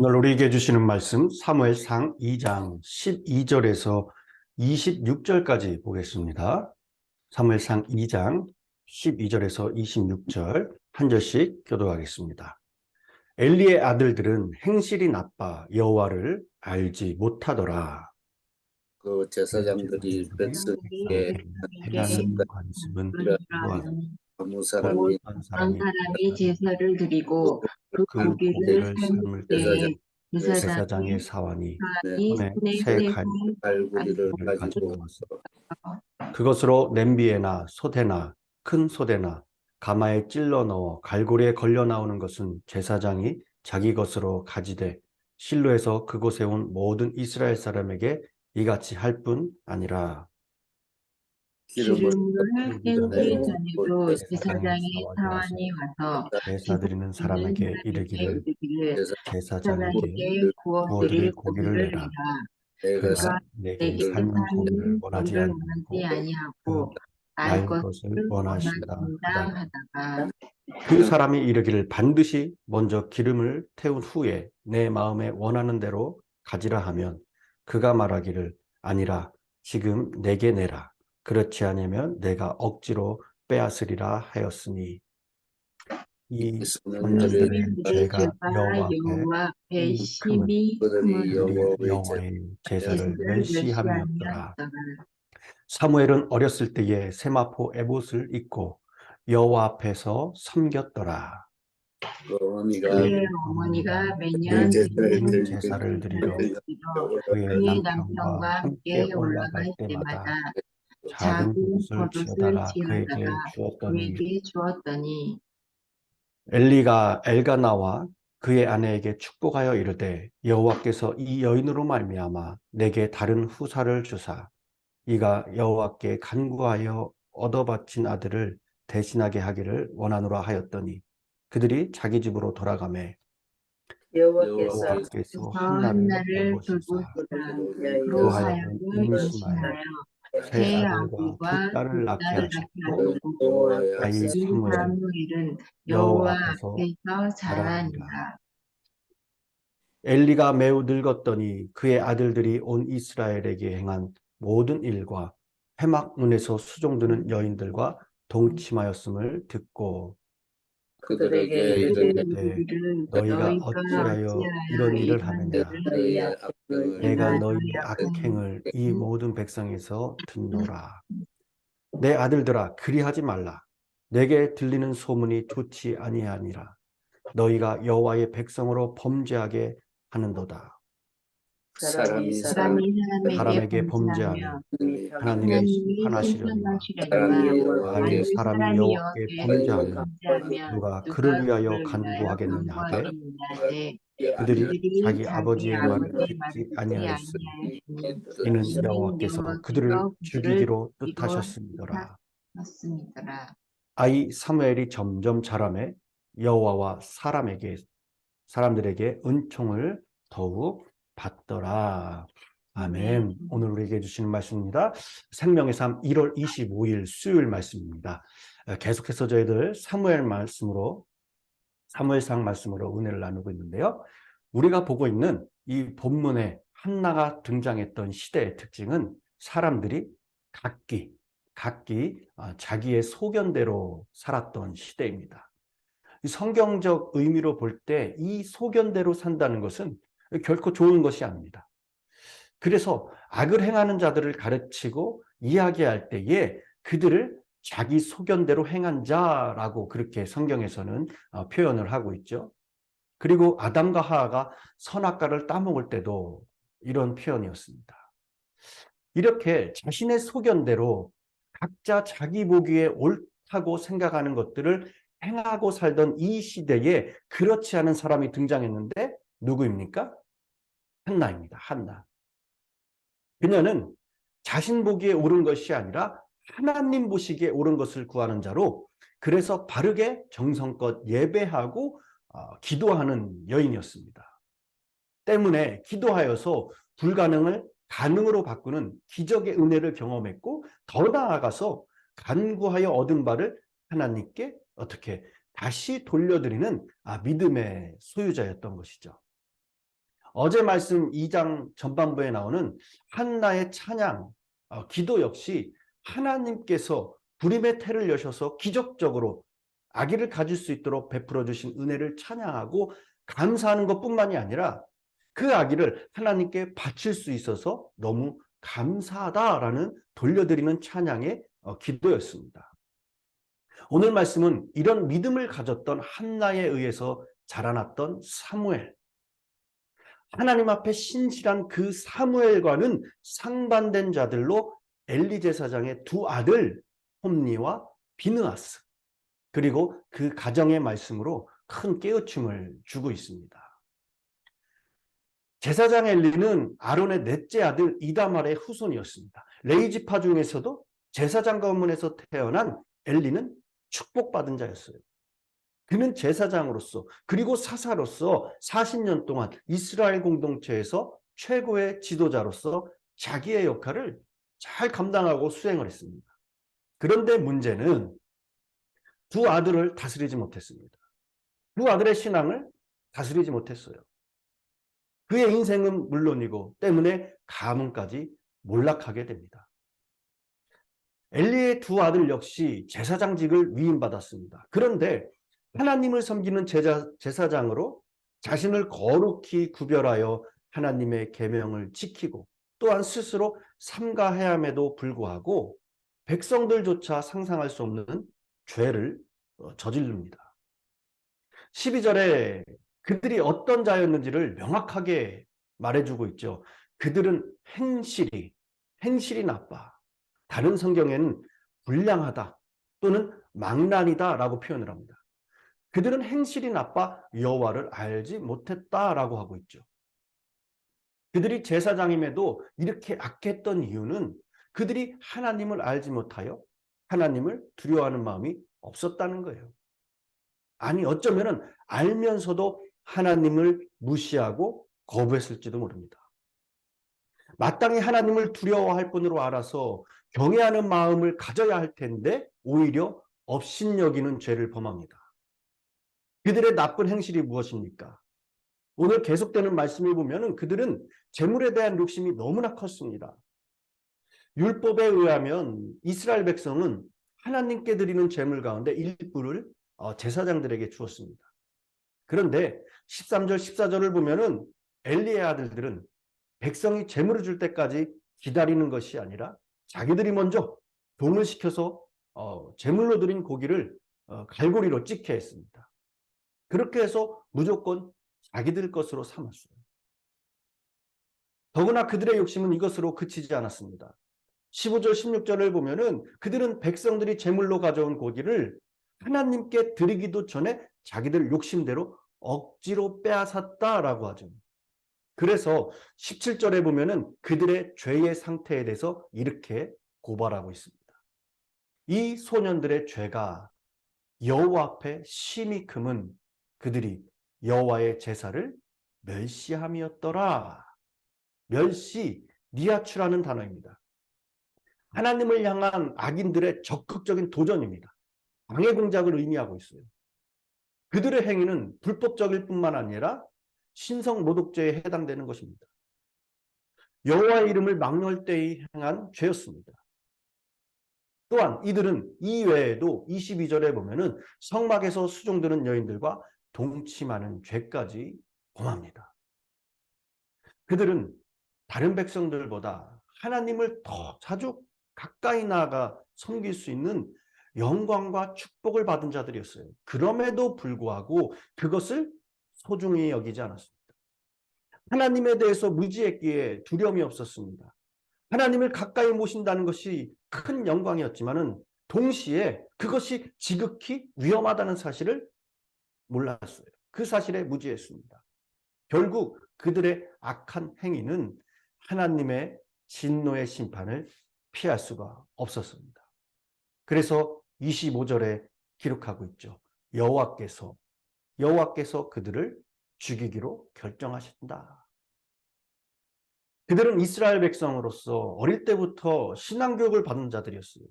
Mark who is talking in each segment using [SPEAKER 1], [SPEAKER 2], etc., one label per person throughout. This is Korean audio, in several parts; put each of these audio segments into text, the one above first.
[SPEAKER 1] 오늘 우리에게 주시는 말씀 사무엘상 2장 12절에서 26절까지 보겠습니다. 사무엘상 2장 12절에서 26절 한 절씩 교독하겠습니다. 엘리의 아들들은 행실이 나빠 여호와를 알지 못하더라.
[SPEAKER 2] 그 제사장들이 백성에게
[SPEAKER 1] 행하는 관습은
[SPEAKER 2] 아무 사람이
[SPEAKER 3] 제사를 드리고 그 고기를 삶을 때에
[SPEAKER 1] 제사장의 사환이 새
[SPEAKER 2] 갈고리를 가지고
[SPEAKER 1] 가지고 그것으로 냄비에나 소대나 큰 소대나 가마에 찔러 넣어 갈고리에 걸려 나오는 것은 제사장이 자기 것으로 가지되 실로에서 그곳에 온 모든 이스라엘 사람에게 이같이 할 뿐 아니라
[SPEAKER 3] 기름을 떼우기 전에도 제사장의 사환이 와서
[SPEAKER 1] 제사 드리는 사람에게 이르기를 제사장에게
[SPEAKER 3] 구워드릴
[SPEAKER 1] 고기를 내라.
[SPEAKER 2] 내가
[SPEAKER 1] 내게 삶은 고기를 원하지
[SPEAKER 3] 아니하고
[SPEAKER 1] 날 것을 원하신다
[SPEAKER 3] 하다가
[SPEAKER 1] 그 사람이 이르기를 반드시 먼저 기름을 태운 후에 내 마음에 원하는 대로 가지라 하면 그가 말하기를 아니라 지금 내게 내라. 그렇지 않으면 내가 억지로 빼앗으리라 하였으니 이 선지자들은 죄가 여호와 앞에 심히 여호와의 제사를 멸시함이었더라. 사무엘은 어렸을 때에 세마포 에봇을 입고 여호와 앞에서 섬겼더라.
[SPEAKER 3] 그의 어머니가 매년
[SPEAKER 1] 제사를 드리러 그의 남편과 함께 올라갈 때마다 작은 봇을 지어다가 그에게 주었더니 엘가나와 그의 아내에게 축복하여 이르되 여호와께서 이 여인으로 말미암아 내게 다른 후사를 주사 이가 여호와께 간구하여 얻어바친 아들을 대신하게 하기를 원하노라 하였더니 그들이 자기 집으로 돌아가매 여호와께서 한나를 돌보시사 그로 하여금 임신하여 세 아들과 두 딸을 낳게 하셨고 아이 사무엘은 여호와 앞에서 자라니라. 엘리가 매우 늙었더니 그의 아들들이 온 이스라엘에게 행한 모든 일과 회막 문에서 수종드는 여인들과 동침하였음을 듣고
[SPEAKER 2] 그들에게
[SPEAKER 1] 이르되 너희가 어찌하여 이런 일을 하느냐 내가 너희의 악행을 이 모든 백성에서 듣노라. 내 아들들아 그리하지 말라. 내게 들리는 소문이 좋지 아니하니라. 너희가 여호와의 백성으로 범죄하게 하는도다. 사람에게 범죄하면 하나님이 심판하시려니와 만일 사람이 여호와께 범죄하면 누가 그를 위하여 간구하겠느냐 하되 그들이 자기 아버지의 말을 듣지 아니하였으니 이는 여호와께서 그들을 죽이기로 뜻하셨음이더라. 아이 사무엘이 점점 자라매 여호와와 사람들에게 은총을 더욱 받더라. 아멘. 오늘 우리에게 주시는 말씀입니다. 생명의 삶 1월 25일 수요일 말씀입니다. 계속해서 저희들 사무엘상 말씀으로 은혜를 나누고 있는데요. 우리가 보고 있는 이 본문에 한나가 등장했던 시대의 특징은 사람들이 각기 자기의 소견대로 살았던 시대입니다. 성경적 의미로 볼 때 이 소견대로 산다는 것은 결코 좋은 것이 아닙니다. 그래서 악을 행하는 자들을 가르치고 이야기할 때에 그들을 자기 소견대로 행한 자라고 그렇게 성경에서는 표현을 하고 있죠. 그리고 아담과 하와가 선악과를 따먹을 때도 이런 표현이었습니다. 이렇게 자신의 소견대로 각자 자기 보기에 옳다고 생각하는 것들을 행하고 살던 이 시대에 그렇지 않은 사람이 등장했는데 누구입니까? 한나입니다. 한나. 그녀는 자신 보기에 옳은 것이 아니라 하나님 보시기에 옳은 것을 구하는 자로 그래서 바르게 정성껏 예배하고 기도하는 여인이었습니다. 때문에 기도하여서 불가능을 가능으로 바꾸는 기적의 은혜를 경험했고 더 나아가서 간구하여 얻은 바를 하나님께 어떻게 다시 돌려드리는 믿음의 소유자였던 것이죠. 어제 말씀 2장 전반부에 나오는 한나의 찬양, 기도 역시 하나님께서 불임의 태를 여셔서 기적적으로 아기를 가질 수 있도록 베풀어 주신 은혜를 찬양하고 감사하는 것뿐만이 아니라 그 아기를 하나님께 바칠 수 있어서 너무 감사하다라는 돌려드리는 찬양의 기도였습니다. 오늘 말씀은 이런 믿음을 가졌던 한나에 의해서 자라났던 사무엘, 하나님 앞에 신실한 그 사무엘과는 상반된 자들로 엘리 제사장의 두 아들 홈니와 비느하스, 그리고 그 가정의 말씀으로 큰 깨우침을 주고 있습니다. 제사장 엘리는 아론의 넷째 아들 이다말의 후손이었습니다. 레위 지파 중에서도 제사장 가문에서 태어난 엘리는 축복받은 자였어요. 그는 제사장으로서 그리고 사사로서 40년 동안 이스라엘 공동체에서 최고의 지도자로서 자기의 역할을 잘 감당하고 수행을 했습니다. 그런데 문제는 두 아들을 다스리지 못했습니다. 두 아들의 신앙을 다스리지 못했어요. 그의 인생은 물론이고 때문에 가문까지 몰락하게 됩니다. 엘리의 두 아들 역시 제사장직을 위임받았습니다. 그런데 하나님을 섬기는 제사장으로 자신을 거룩히 구별하여 하나님의 계명을 지키고 또한 스스로 삼가해함에도 불구하고 백성들조차 상상할 수 없는 죄를 저지릅니다. 12절에 그들이 어떤 자였는지를 명확하게 말해주고 있죠. 그들은 행실이 나빠. 다른 성경에는 불량하다 또는 망난이다 라고 표현을 합니다. 그들은 행실이 나빠 여호와를 알지 못했다라고 하고 있죠. 그들이 제사장임에도 이렇게 악했던 이유는 그들이 하나님을 알지 못하여 하나님을 두려워하는 마음이 없었다는 거예요. 아니 어쩌면 알면서도 하나님을 무시하고 거부했을지도 모릅니다. 마땅히 하나님을 두려워할 뿐으로 알아서 경외하는 마음을 가져야 할 텐데 오히려 업신여기는 죄를 범합니다. 그들의 나쁜 행실이 무엇입니까? 오늘 계속되는 말씀을 보면 그들은 재물에 대한 욕심이 너무나 컸습니다. 율법에 의하면 이스라엘 백성은 하나님께 드리는 재물 가운데 일부를 제사장들에게 주었습니다. 그런데 13절, 14절을 보면은 엘리의 아들들은 백성이 재물을 줄 때까지 기다리는 것이 아니라 자기들이 먼저 돈을 시켜서 제물로 드린 고기를 갈고리로 찍게 했습니다. 그렇게 해서 무조건 자기들 것으로 삼았어요. 더구나 그들의 욕심은 이것으로 그치지 않았습니다. 15절, 16절을 보면은 그들은 백성들이 제물로 가져온 고기를 하나님께 드리기도 전에 자기들 욕심대로 억지로 빼앗았다라고 하죠. 그래서 17절에 보면은 그들의 죄의 상태에 대해서 이렇게 고발하고 있습니다. 이 소년들의 죄가 여호와 앞에 심히 금은 그들이 여호와의 제사를 멸시함이었더라. 멸시, 니아추라는 단어입니다. 하나님을 향한 악인들의 적극적인 도전입니다. 방해 공작을 의미하고 있어요. 그들의 행위는 불법적일 뿐만 아니라 신성 모독죄에 해당되는 것입니다. 여호와의 이름을 막놓을 때에 행한 죄였습니다. 또한 이들은 이외에도 22절에 보면은 성막에서 수종드는 여인들과 동침하는 죄까지 범합니다. 그들은 다른 백성들보다 하나님을 더 자주 가까이 나아가 섬길 수 있는 영광과 축복을 받은 자들이었어요. 그럼에도 불구하고 그것을 소중히 여기지 않았습니다. 하나님에 대해서 무지했기에 두려움이 없었습니다. 하나님을 가까이 모신다는 것이 큰 영광이었지만은 동시에 그것이 지극히 위험하다는 사실을 몰랐어요. 그 사실에 무지했습니다. 결국 그들의 악한 행위는 하나님의 진노의 심판을 피할 수가 없었습니다. 그래서 25절에 기록하고 있죠. 여호와께서 그들을 죽이기로 결정하신다. 그들은 이스라엘 백성으로서 어릴 때부터 신앙교육을 받은 자들이었어요.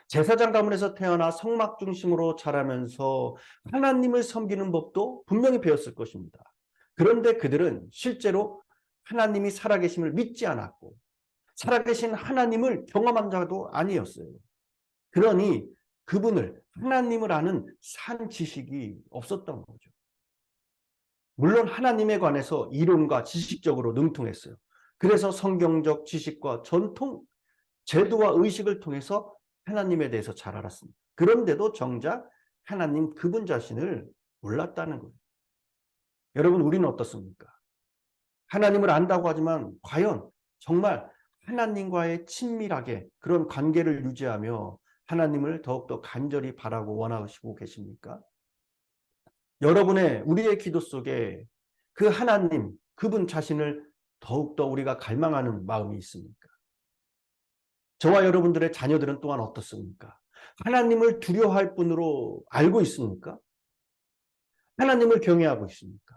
[SPEAKER 1] 제사장 가문에서 태어나 성막 중심으로 자라면서 하나님을 섬기는 법도 분명히 배웠을 것입니다. 그런데 그들은 실제로 하나님이 살아계심을 믿지 않았고 살아계신 하나님을 경험한 자도 아니었어요. 그러니 그분을 하나님을 아는 산 지식이 없었던 거죠. 물론 하나님에 관해서 이론과 지식적으로 능통했어요. 그래서 성경적 지식과 전통, 제도와 의식을 통해서 하나님에 대해서 잘 알았습니다. 그런데도 정작 하나님 그분 자신을 몰랐다는 거예요. 여러분, 우리는 어떻습니까? 하나님을 안다고 하지만 과연 정말 하나님과의 친밀하게 그런 관계를 유지하며 하나님을 더욱더 간절히 바라고 원하시고 계십니까? 우리의 기도 속에 그 하나님, 그분 자신을 더욱더 우리가 갈망하는 마음이 있습니까? 저와 여러분들의 자녀들은 또한 어떻습니까? 하나님을 두려워할 뿐으로 알고 있습니까? 하나님을 경외하고 있습니까?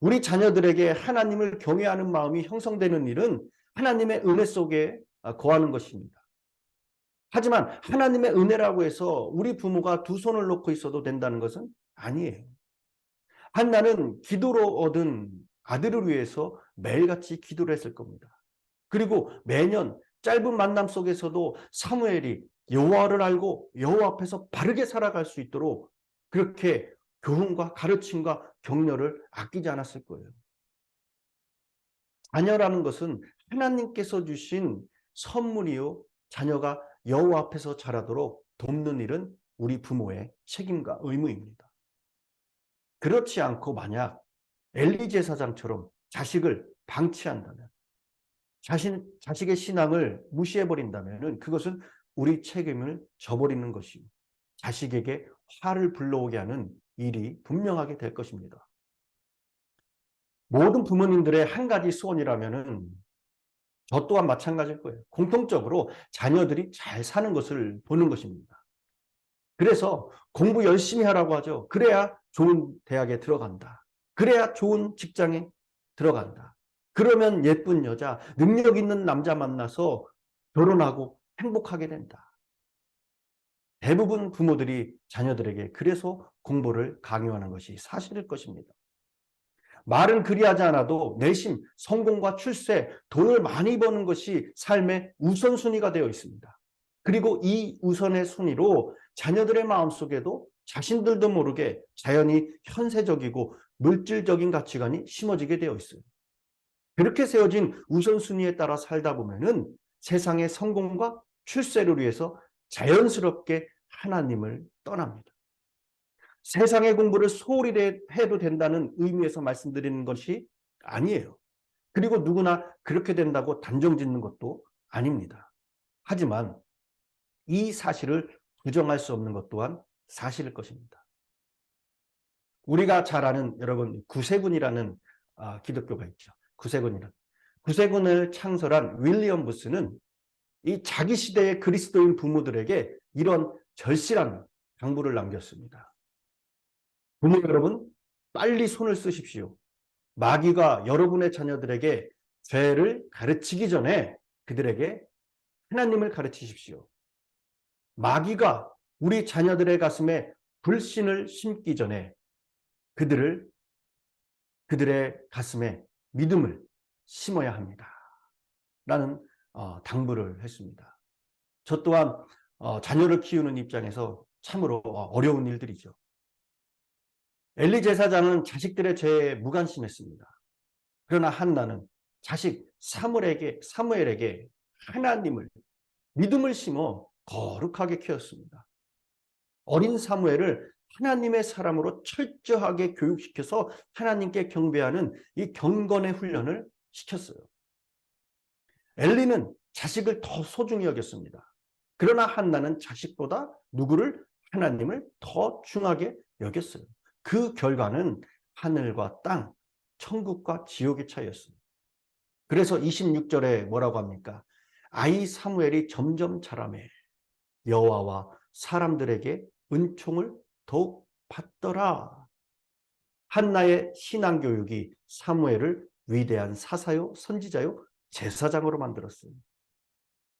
[SPEAKER 1] 우리 자녀들에게 하나님을 경외하는 마음이 형성되는 일은 하나님의 은혜 속에 거하는 것입니다. 하지만 하나님의 은혜라고 해서 우리 부모가 두 손을 놓고 있어도 된다는 것은 아니에요. 한나는 기도로 얻은 아들을 위해서 매일같이 기도를 했을 겁니다. 그리고 매년 짧은 만남 속에서도 사무엘이 여호와를 알고 여호와 앞에서 바르게 살아갈 수 있도록 그렇게 교훈과 가르침과 격려를 아끼지 않았을 거예요. 자녀라는 것은 하나님께서 주신 선물이요, 자녀가 여호와 앞에서 자라도록 돕는 일은 우리 부모의 책임과 의무입니다. 그렇지 않고 만약 엘리 제사장처럼 자식을 방치한다면, 자식의 신앙을 무시해버린다면 그것은 우리 책임을 져버리는 것이고 자식에게 화를 불러오게 하는 일이 분명하게 될 것입니다. 모든 부모님들의 한 가지 소원이라면 저 또한 마찬가지일 거예요. 공통적으로 자녀들이 잘 사는 것을 보는 것입니다. 그래서 공부 열심히 하라고 하죠. 그래야 좋은 대학에 들어간다. 그래야 좋은 직장에 들어간다. 그러면 예쁜 여자, 능력 있는 남자 만나서 결혼하고 행복하게 된다. 대부분 부모들이 자녀들에게 그래서 공부를 강요하는 것이 사실일 것입니다. 말은 그리하지 않아도 내심 성공과 출세, 돈을 많이 버는 것이 삶의 우선순위가 되어 있습니다. 그리고 이 우선의 순위로 자녀들의 마음속에도 자신들도 모르게 자연히 현세적이고 물질적인 가치관이 심어지게 되어 있어요. 그렇게 세워진 우선순위에 따라 살다 보면은 세상의 성공과 출세를 위해서 자연스럽게 하나님을 떠납니다. 세상의 공부를 소홀히 해도 된다는 의미에서 말씀드리는 것이 아니에요. 그리고 누구나 그렇게 된다고 단정 짓는 것도 아닙니다. 하지만 이 사실을 부정할 수 없는 것 또한 사실일 것입니다. 우리가 잘 아는 여러분 구세군이라는 기독교가 있죠. 구세군을 창설한 윌리엄 부스는 이 자기 시대의 그리스도인 부모들에게 이런 절실한 당부를 남겼습니다. 부모 여러분, 빨리 손을 쓰십시오. 마귀가 여러분의 자녀들에게 죄를 가르치기 전에 그들에게 하나님을 가르치십시오. 마귀가 우리 자녀들의 가슴에 불신을 심기 전에 그들의 가슴에 믿음을 심어야 합니다. 라는 당부를 했습니다. 저 또한 자녀를 키우는 입장에서 참으로 어려운 일들이죠. 엘리 제사장은 자식들의 죄에 무관심했습니다. 그러나 한나는 자식 사무엘에게 하나님을, 믿음을 심어 거룩하게 키웠습니다. 어린 사무엘을 하나님의 사람으로 철저하게 교육시켜서 하나님께 경배하는 이 경건의 훈련을 시켰어요. 엘리는 자식을 더 소중히 여겼습니다. 그러나 한나는 자식보다 누구를? 하나님을 더 중하게 여겼어요. 그 결과는 하늘과 땅, 천국과 지옥의 차이였습니다. 그래서 26절에 뭐라고 합니까? 아이 사무엘이 점점 자라매 여호와와 사람들에게 은총을 더욱 받더라. 한나의 신앙교육이 사무엘을 위대한 사사요, 선지자요, 제사장으로 만들었어요.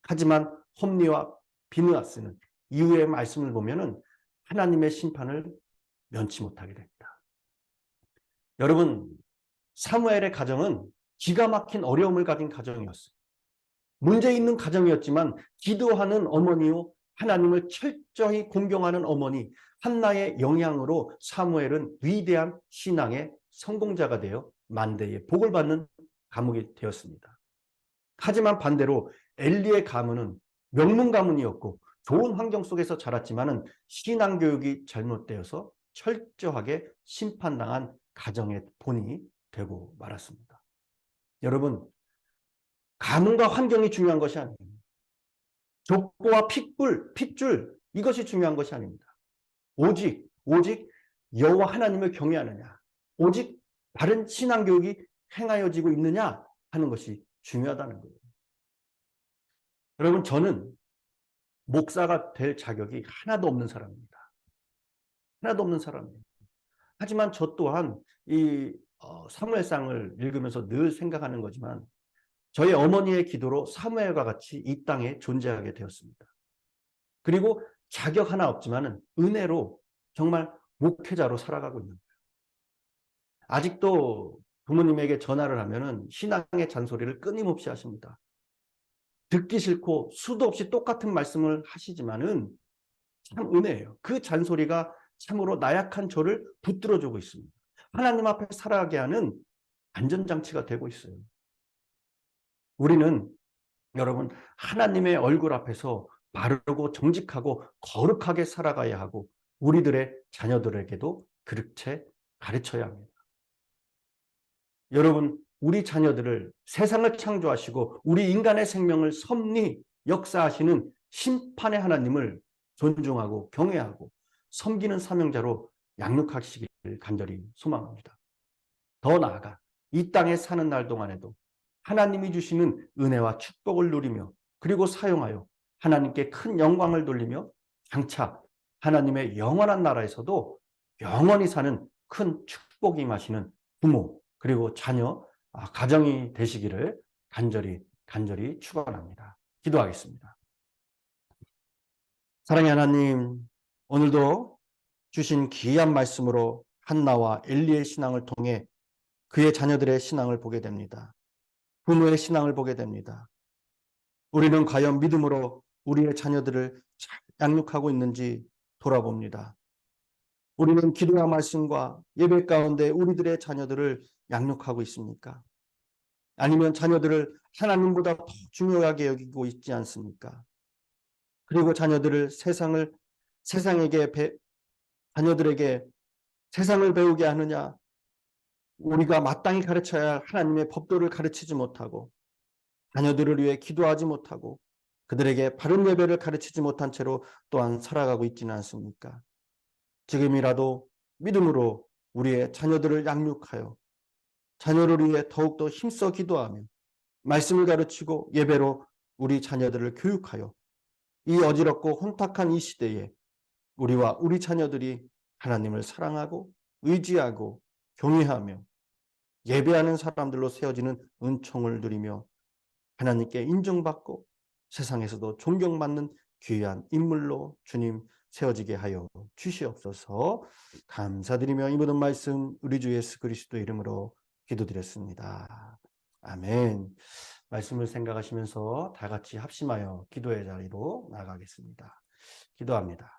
[SPEAKER 1] 하지만 홈리와 비느하스는 이후의 말씀을 보면은 하나님의 심판을 면치 못하게 됩니다. 여러분, 사무엘의 가정은 기가 막힌 어려움을 가진 가정이었어요. 문제 있는 가정이었지만 기도하는 어머니요, 하나님을 철저히 공경하는 어머니 한나의 영향으로 사무엘은 위대한 신앙의 성공자가 되어 만대의 복을 받는 가문이 되었습니다. 하지만 반대로 엘리의 가문은 명문 가문이었고 좋은 환경 속에서 자랐지만은 신앙 교육이 잘못되어서 철저하게 심판당한 가정의 본이 되고 말았습니다. 여러분, 가문과 환경이 중요한 것이 아닙니다. 족보와 핏줄 이것이 중요한 것이 아닙니다. 오직 여호와 하나님을 경외하느냐, 오직 바른 신앙 교육이 행하여지고 있느냐 하는 것이 중요하다는 거예요. 여러분, 저는 목사가 될 자격이 하나도 없는 사람입니다. 하나도 없는 사람이에요. 하지만 저 또한 이 사무엘상을 읽으면서 늘 생각하는 거지만 저희 어머니의 기도로 사무엘과 같이 이 땅에 존재하게 되었습니다. 그리고 자격 하나 없지만 은혜로 정말 목회자로 살아가고 있는 거예요. 아직도 부모님에게 전화를 하면은 신앙의 잔소리를 끊임없이 하십니다. 듣기 싫고 수도 없이 똑같은 말씀을 하시지만은 참 은혜예요. 그 잔소리가 참으로 나약한 저를 붙들어주고 있습니다. 하나님 앞에 살아가게 하는 안전장치가 되고 있어요. 우리는 여러분 하나님의 얼굴 앞에서 바르고 정직하고 거룩하게 살아가야 하고 우리들의 자녀들에게도 그렇게 가르쳐야 합니다. 여러분, 우리 자녀들을 세상을 창조하시고 우리 인간의 생명을 섭리 역사하시는 심판의 하나님을 존중하고 경외하고 섬기는 사명자로 양육하시기를 간절히 소망합니다. 더 나아가 이 땅에 사는 날 동안에도 하나님이 주시는 은혜와 축복을 누리며 그리고 사용하여 하나님께 큰 영광을 돌리며 장차 하나님의 영원한 나라에서도 영원히 사는 큰 축복이 임하시는 부모 그리고 자녀, 가정이 되시기를 간절히 축원합니다. 기도하겠습니다. 사랑의 하나님, 오늘도 주신 귀한 말씀으로 한나와 엘리의 신앙을 통해 그의 자녀들의 신앙을 보게 됩니다. 부모의 신앙을 보게 됩니다. 우리는 과연 믿음으로 우리의 자녀들을 잘 양육하고 있는지 돌아봅니다. 우리는 기도와 말씀과 예배 가운데 우리들의 자녀들을 양육하고 있습니까? 아니면 자녀들을 하나님보다 더 중요하게 여기고 있지 않습니까? 그리고 자녀들에게 세상을 배우게 하느냐? 우리가 마땅히 가르쳐야 할 하나님의 법도를 가르치지 못하고 자녀들을 위해 기도하지 못하고 그들에게 바른 예배를 가르치지 못한 채로 또한 살아가고 있지는 않습니까? 지금이라도 믿음으로 우리의 자녀들을 양육하여 자녀를 위해 더욱더 힘써 기도하며 말씀을 가르치고 예배로 우리 자녀들을 교육하여 이 어지럽고 혼탁한 이 시대에 우리와 우리 자녀들이 하나님을 사랑하고 의지하고 경외하며 예배하는 사람들로 세워지는 은총을 누리며 하나님께 인정받고 세상에서도 존경받는 귀한 인물로 주님 세워지게 하여 주시옵소서. 감사드리며 이 모든 말씀 우리 주 예수 그리스도 이름으로 기도드렸습니다. 아멘. 말씀을 생각하시면서 다 같이 합심하여 기도의 자리로 나가겠습니다. 기도합니다.